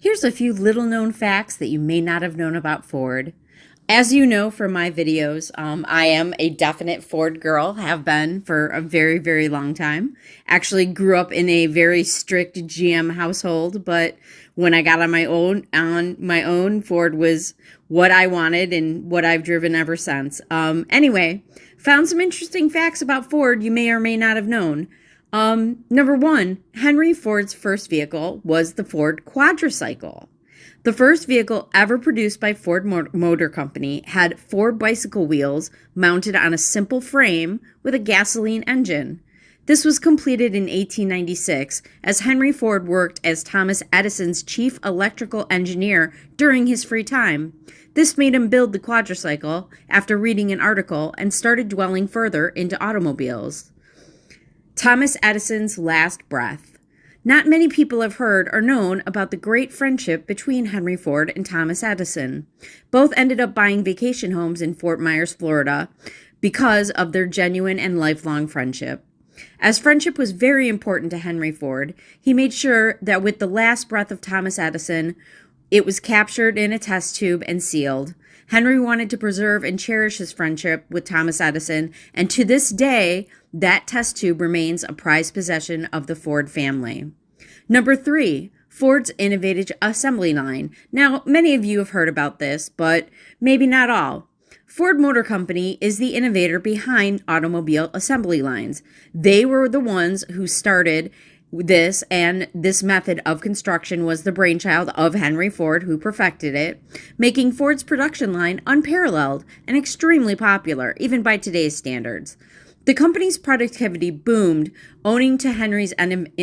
Here's a few little known facts that you may not have known about Ford. As you know from my videos, I am a definite Ford girl, have been for a very, very long time. Actually grew up in a very strict GM household, but when I got on my own, Ford was what I wanted and what I've driven ever since. Anyway, found some interesting facts about Ford you may or may not have known. Number one, Henry Ford's first vehicle was the Ford Quadricycle. The first vehicle ever produced by Ford Motor Company had 4 bicycle wheels mounted on a simple frame with a gasoline engine. This was completed in 1896 as Henry Ford worked as Thomas Edison's chief electrical engineer during his free time. This made him build the quadricycle after reading an article and started dwelling further into automobiles. Thomas Edison's last breath. Not many people have heard or known about the great friendship between Henry Ford and Thomas Edison. Both ended up buying vacation homes in Fort Myers, Florida, because of their genuine and lifelong friendship. As friendship was very important to Henry Ford, he made sure that with the last breath of Thomas Edison, it was captured in a test tube and sealed. Henry wanted to preserve and cherish his friendship with Thomas Edison, and to this day, that test tube remains a prized possession of the Ford family. Number 3, Ford's innovative assembly line. Now, many of you have heard about this, but maybe not all. Ford Motor Company is the innovator behind automobile assembly lines. They were the ones who started this, and this method of construction was the brainchild of Henry Ford, who perfected it, making Ford's production line unparalleled and extremely popular, even by today's standards. The company's productivity boomed owing to Henry's innovations,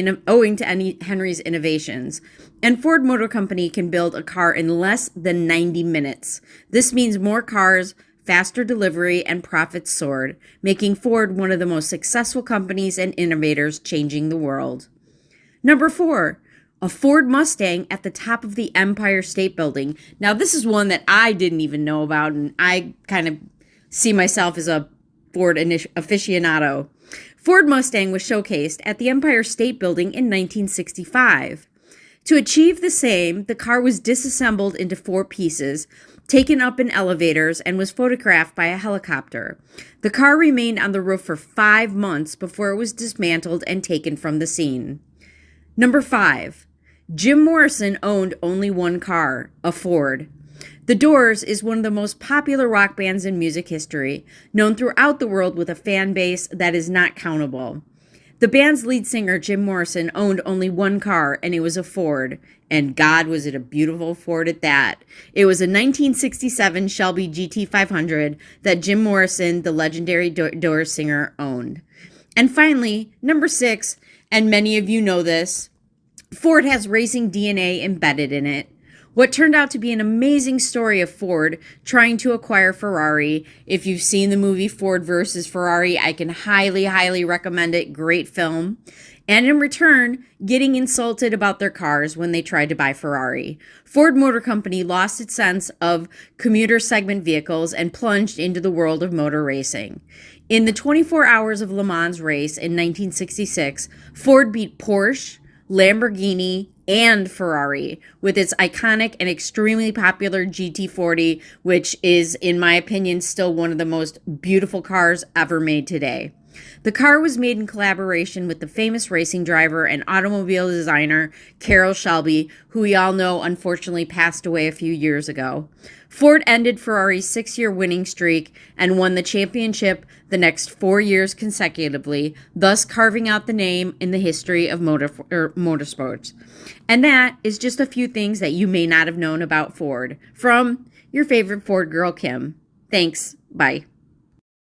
and Ford Motor Company can build a car in less than 90 minutes. This means more cars, faster delivery, and profits soared, making Ford one of the most successful companies and innovators changing the world. Number 4, a Ford Mustang at the top of the Empire State Building. Now, this is one that I didn't even know about, and I kind of see myself as a Ford aficionado. Ford Mustang was showcased at the Empire State Building in 1965. To achieve the same, the car was disassembled into 4 pieces, taken up in elevators, and was photographed by a helicopter. The car remained on the roof for 5 months before it was dismantled and taken from the scene. Number 5, Jim Morrison owned only one car, a Ford. The Doors is one of the most popular rock bands in music history, known throughout the world with a fan base that is not countable. The band's lead singer, Jim Morrison, owned only one car, and it was a Ford. And God, was it a beautiful Ford at that. It was a 1967 Shelby GT500 that Jim Morrison, the legendary Doors singer, owned. And finally, number 6, and many of you know this, Ford has racing DNA embedded in it. What turned out to be an amazing story of Ford trying to acquire Ferrari. If you've seen the movie Ford versus Ferrari, I can highly, highly recommend it. Great film. And in return, getting insulted about their cars when they tried to buy Ferrari. Ford Motor Company lost its sense of commuter segment vehicles and plunged into the world of motor racing. In the 24 Hours of Le Mans race in 1966, Ford beat Porsche, Lamborghini, and Ferrari with its iconic and extremely popular GT40, which is, in my opinion, still one of the most beautiful cars ever made today. The car was made in collaboration with the famous racing driver and automobile designer Carroll Shelby, who we all know unfortunately passed away a few years ago. Ford ended Ferrari's 6-year winning streak and won the championship the next 4 years consecutively, thus carving out the name in the history of motorsports. And that is just a few things that you may not have known about Ford. From your favorite Ford girl, Kim. Thanks. Bye.